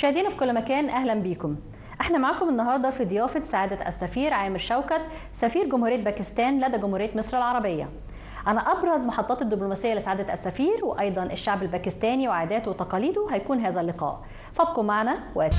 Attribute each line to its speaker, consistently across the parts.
Speaker 1: مشاهدينا في كل مكان أهلا بيكم. احنا معاكم النهارده في ضيافة سعادة السفير عامر شوكت سفير جمهورية باكستان لدى جمهورية مصر العربية. عن أبرز محطات الدبلوماسية لسعادة السفير وأيضا الشعب الباكستاني وعاداته وتقاليده هيكون هذا اللقاء، فابقوا معنا واتوا.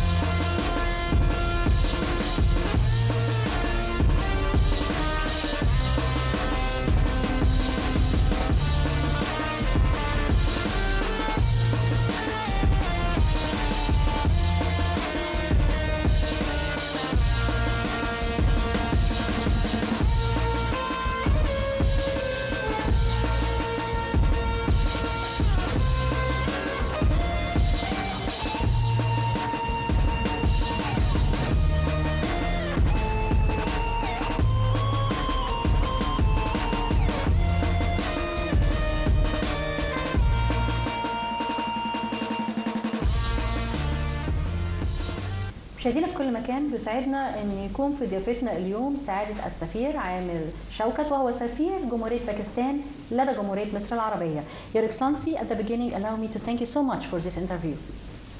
Speaker 1: مشاهدينا في كل مكان، بيسعدنا ان يكون في ضيافتنا اليوم سعادة السفير عامر شوكت، وهو سفير جمهورية باكستان لدى جمهورية مصر العربية. Your Excellency, at the beginning, allow me to thank you so much for this interview.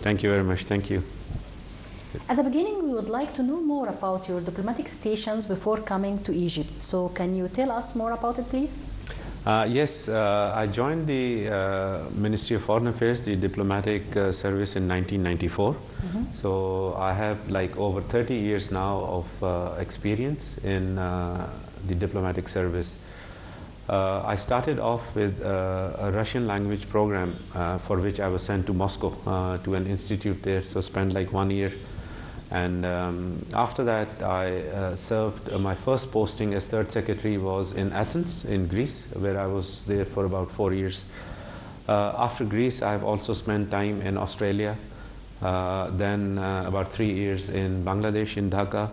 Speaker 2: Thank you very much. Thank you.
Speaker 1: At the beginning, we would like to know more about your diplomatic stations before coming to Egypt. So, can you tell us more about it, please?
Speaker 2: Yes, I joined the Ministry of Foreign Affairs, the diplomatic service in 1994. So I have like over 30 years now of experience in the diplomatic service. I started off with a Russian language program for which I was sent to Moscow to an institute there, so spent like 1 year. And after that, I served. My first posting as third secretary was in Athens, in Greece, where I was there for about 4 years. After Greece, I've also spent time in Australia, then about 3 years in Bangladesh, in Dhaka,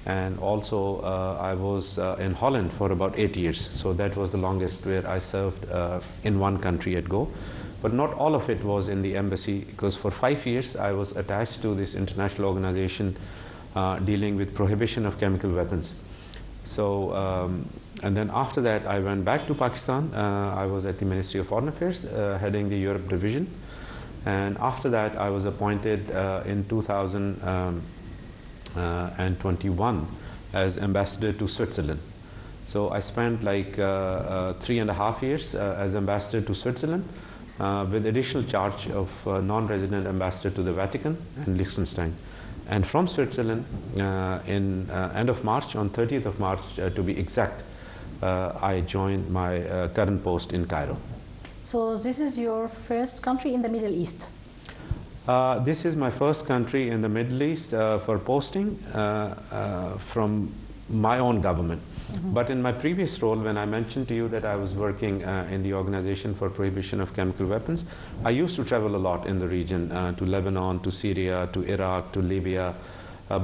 Speaker 2: and also I was in Holland for about 8 years. So that was the longest where I served in one country at go. But not all of it was in the embassy, because for 5 years I was attached to this international organization dealing with prohibition of chemical weapons. So, and then after that I went back to Pakistan. I was at the Ministry of Foreign Affairs heading the Europe division. And after that I was appointed in 2021 as ambassador to Switzerland. So I spent like 3.5 years as ambassador to Switzerland, with additional charge of non-resident ambassador to the Vatican and Liechtenstein. And from Switzerland, in end of March, on 30th of March to be exact, I joined my current post in Cairo.
Speaker 1: So this is your first country in the Middle East?
Speaker 2: This is my first country in the Middle East for posting from my own government. But in my previous role, when I mentioned to you that I was working in the Organization for Prohibition of Chemical Weapons, I used to travel a lot in the region, to Lebanon, to Syria, to Iraq, to Libya,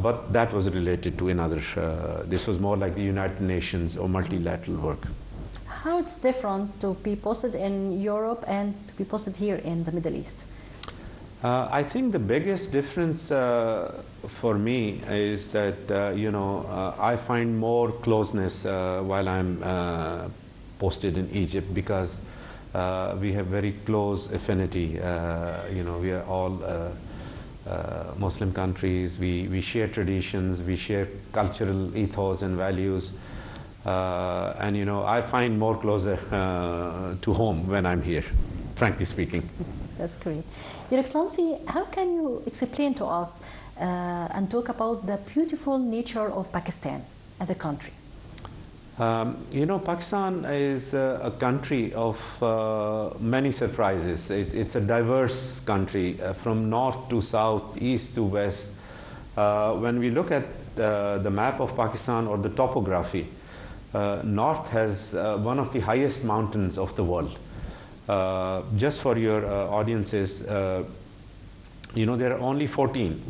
Speaker 2: but that was related to another. This was more like the United Nations or multilateral work.
Speaker 1: How it's different to be posted in Europe and to be posted here in the Middle East?
Speaker 2: I think the biggest difference for me is that, I find more closeness while I'm posted in Egypt, because we have very close affinity. We are all Muslim countries. We share traditions. We share cultural ethos and values. And, I find more closer to home when I'm here, frankly speaking.
Speaker 1: That's great. Your Excellency, how can you explain to us and talk about the beautiful nature of Pakistan as a country?
Speaker 2: Pakistan is a country of many surprises. It's a diverse country from north to south, east to west. When we look at the map of Pakistan or the topography, north has one of the highest mountains of the world. Just for your audiences, there are only 14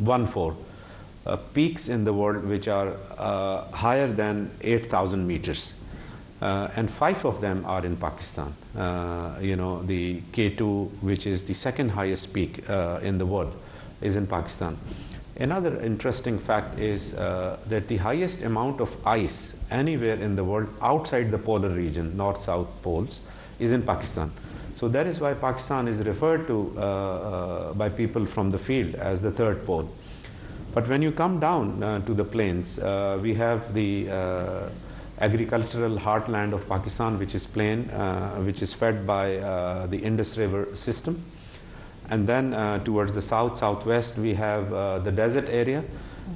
Speaker 2: peaks in the world which are higher than 8,000 meters. And 5 of them are in Pakistan. The K2, which is the second highest peak in the world, is in Pakistan. Another interesting fact is that the highest amount of ice anywhere in the world outside the polar region, north-south poles, is in Pakistan. So that is why Pakistan is referred to by people from the field as the third pole. But when you come down to the plains, we have the agricultural heartland of Pakistan, which is plain, which is fed by the Indus River system. And then towards the south, southwest, we have the desert area.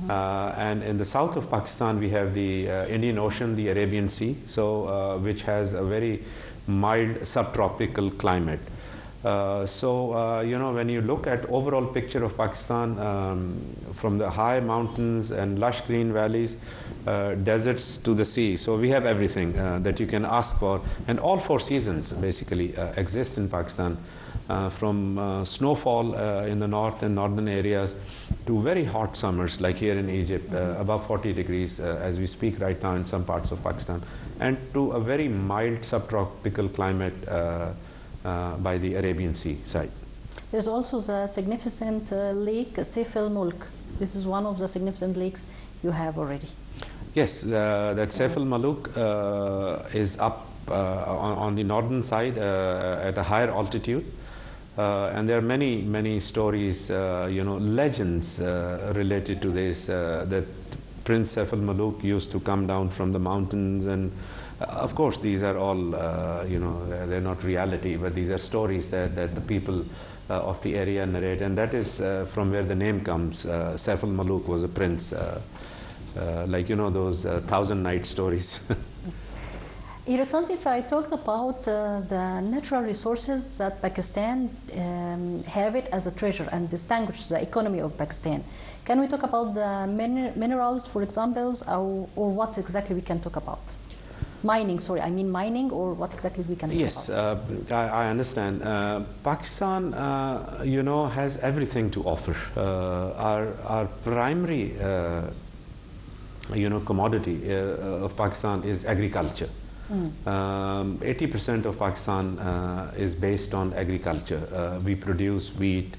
Speaker 2: And in the south of Pakistan, we have the Indian Ocean, the Arabian Sea, so which has a very mild subtropical climate. You know, when you look at overall picture of Pakistan, from the high mountains and lush green valleys, deserts to the sea, so we have everything that you can ask for, and all four seasons basically exist in Pakistan, from snowfall in the north and northern areas to very hot summers like here in Egypt, above 40 degrees as we speak right now in some parts of Pakistan, and to a very mild subtropical climate by the Arabian Sea side.
Speaker 1: There's also the significant lake Saif al-Mulk. This is one of the significant lakes you have already.
Speaker 2: Yes, that Saif al-Mulk is up on the northern side at a higher altitude. And there are many, many stories, you know, legends related to this, that Prince Saif al-Mulk used to come down from the mountains, and of course these are all, you know, they're not reality, but these are stories that the people of the area narrate, and that is from where the name comes. Saif al-Mulk was a prince, like, you know, those Thousand Nights stories.
Speaker 1: Your Excellency, if I talked about the natural resources that Pakistan have it as a treasure and distinguish the economy of Pakistan, can we talk about the minerals, for example, or what exactly we can talk about? Mining, sorry, I mean mining, or what exactly we can talk about?
Speaker 2: Yes, I understand. Pakistan, you know, has everything to offer. Our primary, you know, commodity of Pakistan is agriculture. 80% of Pakistan is based on agriculture. We produce wheat,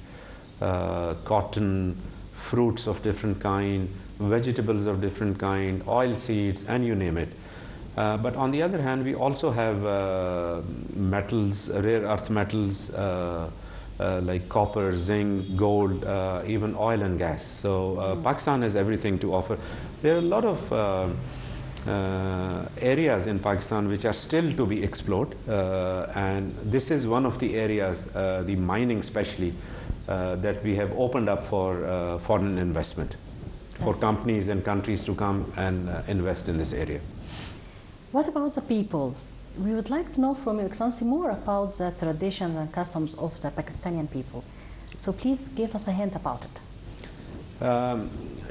Speaker 2: cotton, fruits of different kind, vegetables of different kind, oil seeds, and you name it. But on the other hand, we also have metals, rare earth metals, like copper, zinc, gold, even oil and gas. So Pakistan has everything to offer. There are a lot of areas in Pakistan which are still to be explored, and this is one of the areas, the mining especially, that we have opened up for foreign investment, for companies and countries to come and invest in this area.
Speaker 1: What about the people? We would like to know from Your Excellency more about the traditions and customs of the Pakistani people. So please give us a hint about it.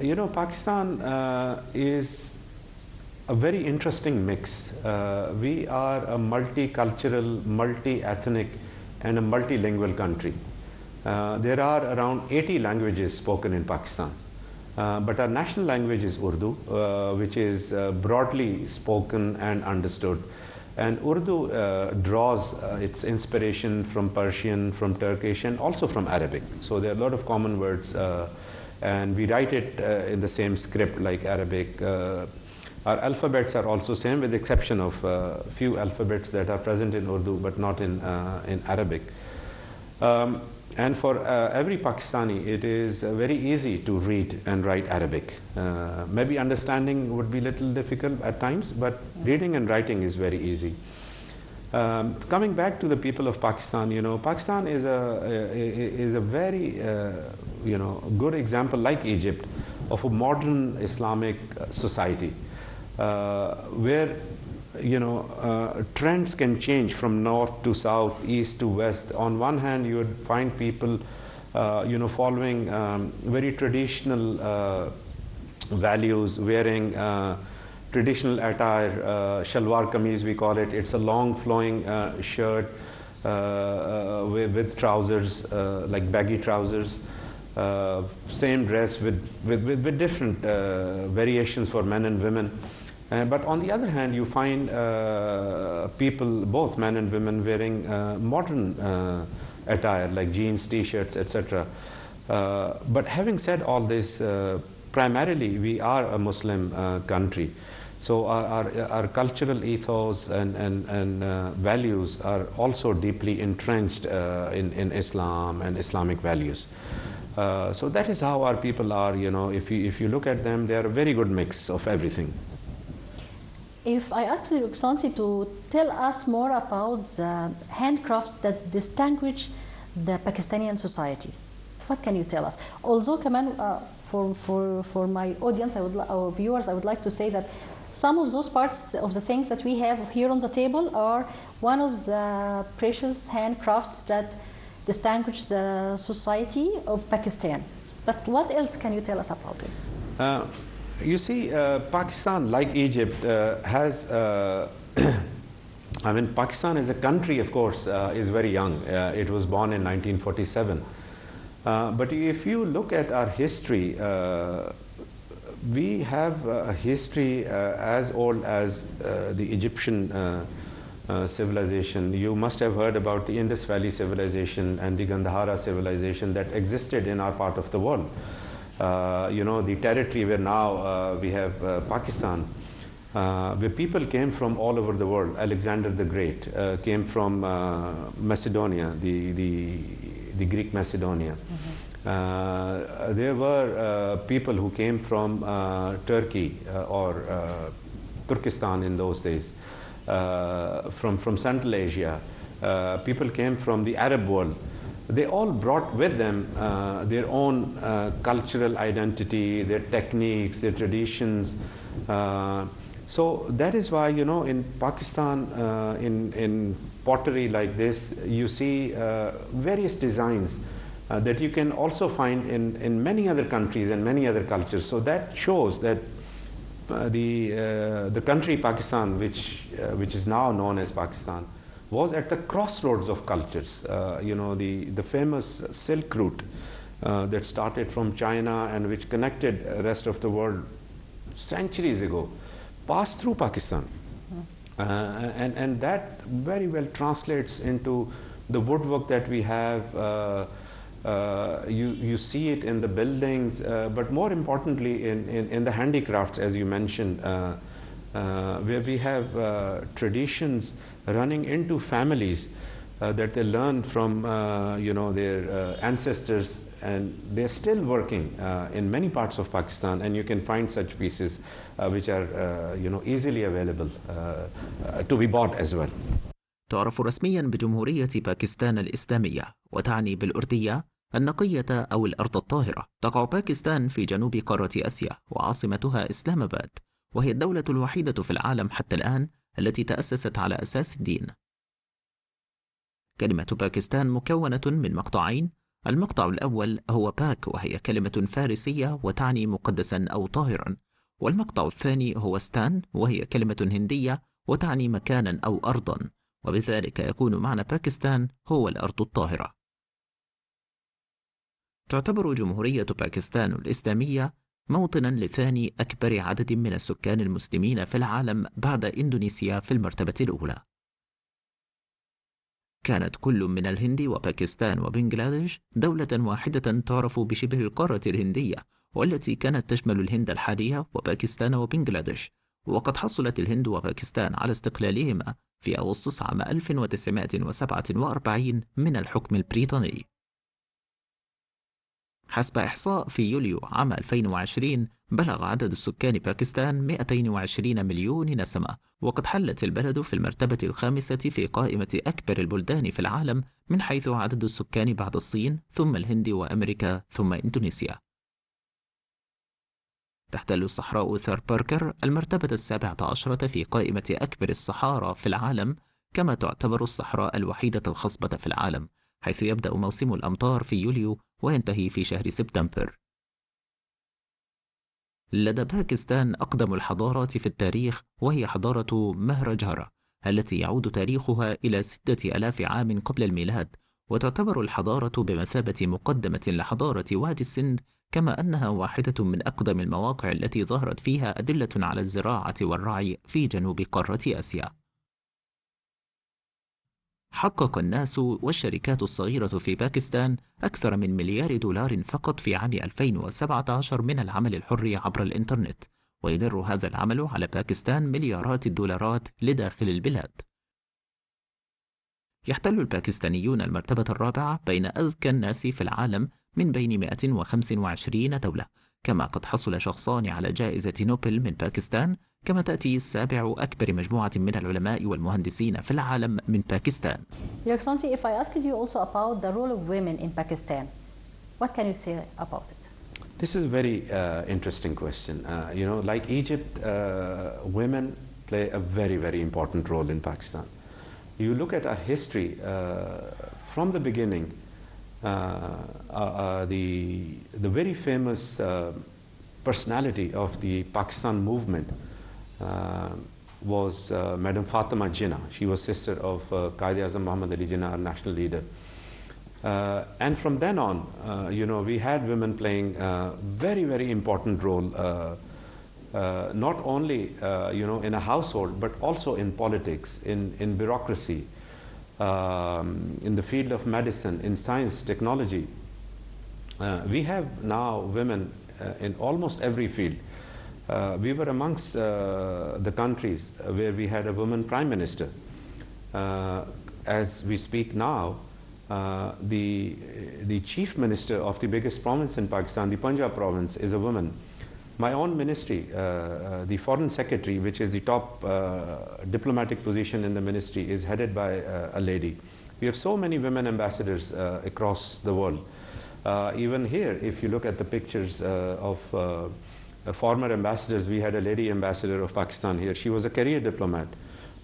Speaker 2: You know, Pakistan is a very interesting mix. We are a multicultural, multi-ethnic, and a multilingual country. There are around 80 languages spoken in Pakistan. But our national language is Urdu, which is broadly spoken and understood. And Urdu draws its inspiration from Persian, from Turkish, and also from Arabic. So there are a lot of common words, and we write it in the same script like Arabic. Our alphabets are also same, with the exception of a few alphabets that are present in Urdu but not in Arabic. And for every Pakistani, it is very easy to read and write Arabic. Maybe understanding would be a little difficult at times, but reading and writing is very easy. Coming back to the people of Pakistan, you know, Pakistan is a very, you know, good example, like Egypt, of a modern Islamic society, where, you know, trends can change from north to south, east to west. On one hand, you would find people, you know, following very traditional values, wearing traditional attire, shalwar kameez we call it. It's a long flowing shirt with trousers, like baggy trousers. Same dress with different variations for men and women. But on the other hand, you find people, both men and women, wearing modern attire like jeans, t-shirts, etc. But having said all this, primarily we are a Muslim country. So our cultural ethos and values are also deeply entrenched in Islam and Islamic values. So that is how our people are. You know, if you look at them, they are a very good mix of everything.
Speaker 1: If I ask Your Excellency to tell us more about the handcrafts that distinguish the Pakistani society, what can you tell us? Although, كمان, for my audience, our viewers, I would like to say that some of those parts of the things that we have here on the table are one of the precious handcrafts that distinguish the society of Pakistan. But what else can you tell us about this?
Speaker 2: You see, Pakistan, like Egypt, has, I mean, Pakistan as a country, of course, is very young. It was born in 1947. But if you look at our history, we have a history as old as the Egyptian civilization. You must have heard about the Indus Valley civilization and the Gandhara civilization that existed in our part of the world. You know, the territory where now we have Pakistan, where people came from all over the world. Alexander the Great came from Macedonia, the Greek Macedonia. There were people who came from Turkey or Turkestan in those days, from Central Asia. People came from the Arab world. They all brought with them their own cultural identity, their techniques, their traditions. So that is why, you know, in Pakistan, in pottery like this, you see various designs that you can also find in many other countries and many other cultures. So that shows that the country Pakistan, which is now known as Pakistan, was at the crossroads of cultures. You know, the famous Silk Route that started from China and which connected the rest of the world centuries ago passed through Pakistan. And that very well translates into the woodwork that we have. You see it in the buildings, but more importantly in the handicrafts, as you mentioned, where we have traditions running into families that they learned from you know, their ancestors, and they're still working in many parts of Pakistan, and you can find such pieces which are you know, easily available to be bought as well.
Speaker 3: تعرف رسميا بجمهورية باكستان الإسلامية، وتعني بالأردية النقية أو الأرض الطاهرة. تقع باكستان في جنوب قارة آسيا، وعاصمتها إسلام آباد، وهي الدولة الوحيدة في العالم حتى الآن التي تأسست على أساس الدين. كلمة باكستان مكونة من مقطعين. المقطع الأول هو باك، وهي كلمة فارسية وتعني مقدسا أو طاهرا، والمقطع الثاني هو ستان، وهي كلمة هندية وتعني مكانا أو أرضا، وبذلك يكون معنى باكستان هو الأرض الطاهرة. تعتبر جمهورية باكستان الإسلامية موطنا لثاني أكبر عدد من السكان المسلمين في العالم بعد إندونيسيا في المرتبة الأولى. كانت كل من الهند وباكستان وبنغلاديش دولة واحدة تعرف بشبه القارة الهندية، والتي كانت تشمل الهند الحالية وباكستان وبنغلاديش. وقد حصلت الهند وباكستان على استقلالهما في أغسطس عام 1947 من الحكم البريطاني. حسب إحصاء في يوليو عام 2020 بلغ عدد سكان باكستان 220 مليون نسمة، وقد حلت البلد في المرتبة الخامسة في قائمة أكبر البلدان في العالم من حيث عدد السكان بعد الصين ثم الهند وأمريكا ثم إندونيسيا. تحتل الصحراء ثار باركر المرتبة 17 في قائمة أكبر الصحارى في العالم، كما تعتبر الصحراء الوحيدة الخصبة في العالم، حيث يبدأ موسم الأمطار في يوليو وينتهي في شهر سبتمبر. لدى باكستان أقدم الحضارات في التاريخ، وهي حضارة مهرجهرة التي يعود تاريخها إلى 6000 عام قبل الميلاد، وتعتبر الحضارة بمثابة مقدمة لحضارة وادي السند، كما أنها واحدة من أقدم المواقع التي ظهرت فيها أدلة على الزراعة والرعي في جنوب قارة آسيا. حقق الناس والشركات الصغيرة في باكستان أكثر من $1 مليار فقط في عام 2017 من العمل الحر عبر الإنترنت، ويدر هذا العمل على باكستان مليارات الدولارات لداخل البلاد. يحتل الباكستانيون المرتبة الرابعة بين أذكى الناس في العالم من بين 125 دولة، كما قد حصل شخصان على جائزة نوبل من باكستان، كما تأتي السابع أكبر مجموعة من العلماء والمهندسين في العالم من باكستان.
Speaker 1: Your Excellency, if I asked you also about the role of women in Pakistan, what can you say about it?
Speaker 2: This is a very interesting question. Like Egypt, women play a very, very important role in Pakistan. You look at our history, from the beginning, the very famous personality of the Pakistan movement was Madam Fatima Jinnah. She was sister of Quaid-e-Azam Muhammad Ali Jinnah, our national leader. And from then on, we had women playing a very, very important role, not only, in a household, but also in politics, in bureaucracy, in the field of medicine, in science, technology. We have now women in almost every field. We were amongst the countries where we had a woman prime minister. As we speak now, the chief minister of the biggest province in Pakistan, the Punjab province, is a woman. My own ministry, the foreign secretary, which is the top diplomatic position in the ministry, is headed by a lady. We have so many women ambassadors across the world. Even here, if you look at the pictures of former ambassadors, we had a lady ambassador of Pakistan here. She was a career diplomat.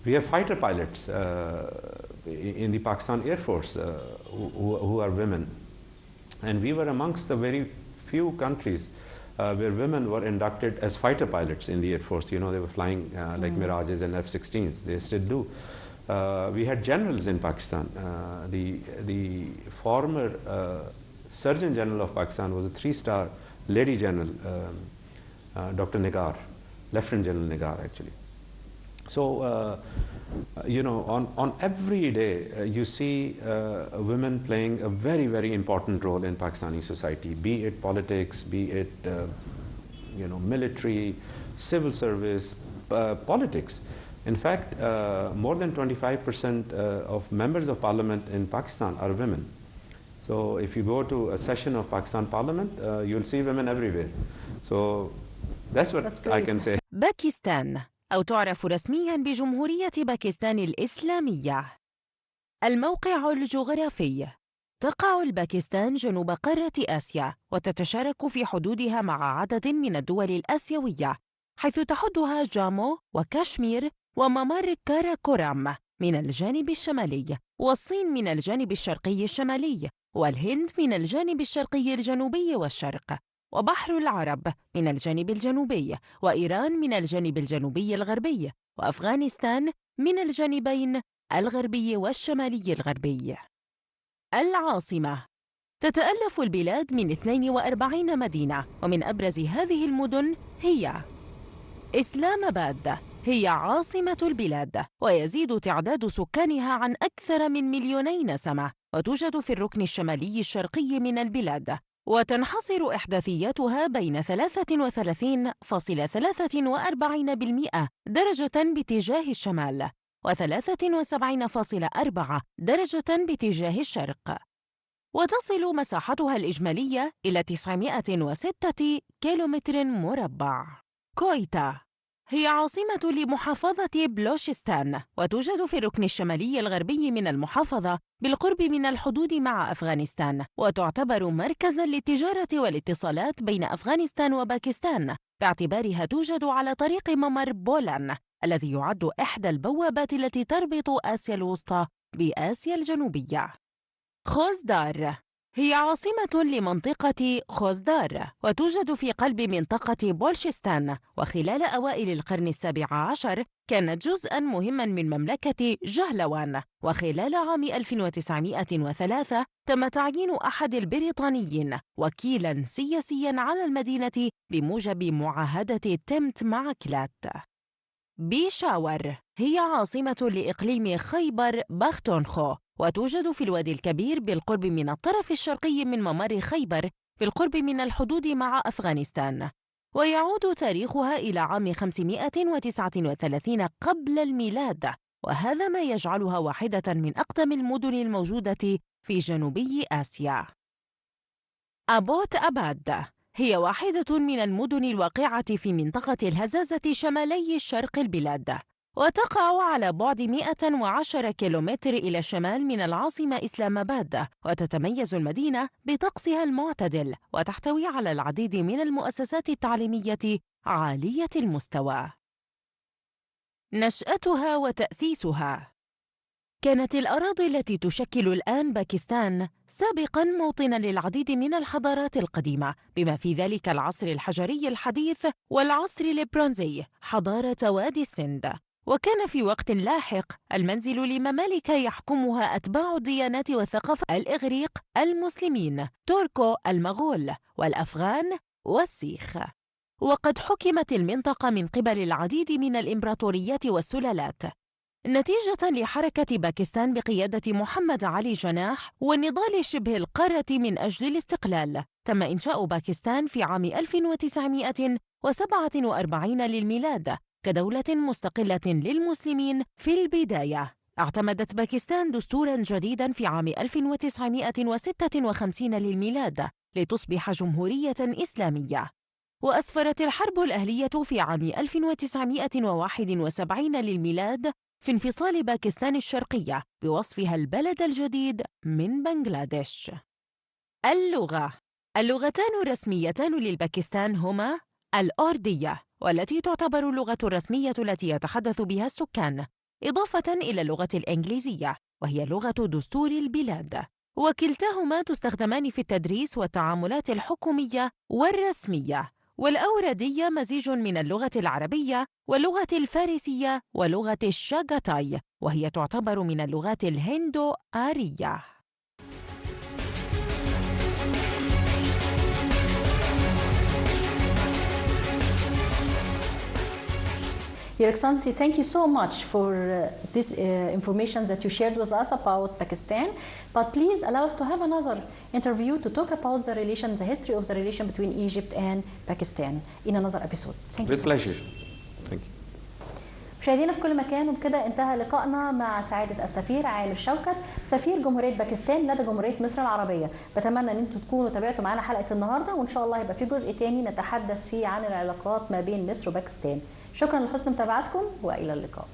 Speaker 2: We have fighter pilots in the Pakistan Air Force who are women. And we were amongst the very few countries where women were inducted as fighter pilots in the Air Force. They were flying like Mirages and F-16s. They still do. We had generals in Pakistan. The former Surgeon General of Pakistan was a 3-star lady general, Dr. Nigar, Lieutenant General Nigar, actually. So, on every day, you see women playing a very, very important role in Pakistani society, be it politics, be it, military, civil service, politics. In fact, more than 25% of members of parliament in Pakistan are women. So, if you go to a session of Pakistan parliament, you'll see women everywhere. So, that's what I can say.
Speaker 4: باكستان، أو تعرف رسمياً بجمهورية باكستان الإسلامية. الموقع الجغرافي: تقع الباكستان جنوب قارة آسيا، وتتشارك في حدودها مع عدد من الدول الآسيوية، حيث تحدها جامو وكشمير وممر كاراكورام من الجانب الشمالي، والصين من الجانب الشرقي الشمالي، والهند من الجانب الشرقي الجنوبي والشرق، وبحر العرب من الجانب الجنوبي، وإيران من الجانب الجنوبي الغربي، وأفغانستان من الجانبين الغربي والشمالي الغربي. العاصمة: تتألف البلاد من 42 مدينة، ومن أبرز هذه المدن هي إسلام آباد، هي عاصمة البلاد، ويزيد تعداد سكانها عن أكثر من 2,000,000 نسمة، وتوجد في الركن الشمالي الشرقي من البلاد، وتنحصر إحداثياتها بين 33.43% درجة باتجاه الشمال، و73.4 درجة باتجاه الشرق، وتصل مساحتها الإجمالية إلى 906 كيلومتر مربع. كويتا هي عاصمة لمحافظة بلوشستان، وتوجد في الركن الشمالي الغربي من المحافظة بالقرب من الحدود مع أفغانستان، وتعتبر مركزاً للتجارة والاتصالات بين أفغانستان وباكستان، باعتبارها توجد على طريق ممر بولان الذي يعد إحدى البوابات التي تربط آسيا الوسطى بآسيا الجنوبية. خوزدار هي عاصمة لمنطقة خوزدار، وتوجد في قلب منطقة بولشستان، وخلال أوائل القرن 17 كانت جزءاً مهماً من مملكة جهلوان، وخلال عام 1903 تم تعيين أحد البريطانيين وكيلاً سياسياً على المدينة بموجب معاهدة تمت مع كلات. بيشاور هي عاصمة لإقليم خيبر بختونخو، وتوجد في الوادي الكبير بالقرب من الطرف الشرقي من ممر خيبر بالقرب من الحدود مع أفغانستان، ويعود تاريخها إلى عام 539 قبل الميلاد، وهذا ما يجعلها واحدة من أقدم المدن الموجودة في جنوبي آسيا. أبوت أباد هي واحدة من المدن الواقعة في منطقة الهزازة شمالي شرق البلاد، وتقع على بعد 110 كيلومتر إلى الشمال من العاصمة إسلام آباد، وتتميز المدينة بطقسها المعتدل، وتحتوي على العديد من المؤسسات التعليمية عالية المستوى. نشأتها وتأسيسها. كانت الأراضي التي تشكل الآن باكستان سابقاً موطناً للعديد من الحضارات القديمة، بما في ذلك العصر الحجري الحديث والعصر البرونزي حضارة وادي السند. وكان في وقت لاحق المنزل لممالك يحكمها أتباع الديانات والثقافة الإغريق، المسلمين، تركو، المغول، والأفغان، والسيخ. وقد حكمت المنطقة من قبل العديد من الإمبراطوريات والسلالات. نتيجة لحركة باكستان بقيادة محمد علي جناح والنضال شبه القارة من أجل الاستقلال، تم إنشاء باكستان في عام 1947 للميلاد كدولة مستقلة للمسلمين. في البداية اعتمدت باكستان دستوراً جديداً في عام 1956 للميلاد لتصبح جمهورية إسلامية. وأسفرت الحرب الأهلية في عام 1971 للميلاد في انفصال باكستان الشرقية بوصفها البلد الجديد من بنغلاديش. اللغتان الرسميتان للباكستان هما الأردية، والتي تعتبر اللغة الرسمية التي يتحدث بها السكان، إضافة إلى اللغة الإنجليزية وهي لغة دستور البلاد، وكلتاهما تستخدمان في التدريس والتعاملات الحكومية والرسمية. والأوردية مزيج من اللغة العربية واللغة الفارسية ولغة الشاغاتاي، وهي تعتبر من اللغات الهندو-آرية.
Speaker 1: Your Excellency, thank you so much for this information that you shared with us about Pakistan. But please allow us to have another interview to talk about the relation, the history of the relation between Egypt and Pakistan in another episode. Thank you.
Speaker 2: With pleasure. Thank you.
Speaker 1: مشاهدينا في كل مكان، وبكده انتهى لقائنا مع سعادة السفير عامر شوكت سفير جمهورية باكستان لدى جمهورية مصر العربية. بتمنى ان انتم تكونوا تابعتوا معنا حلقة النهارده، وان شاء الله يبقى في جزء تاني نتحدث فيه عن العلاقات ما بين مصر وباكستان. شكرا لحسن متابعتكم والى اللقاء.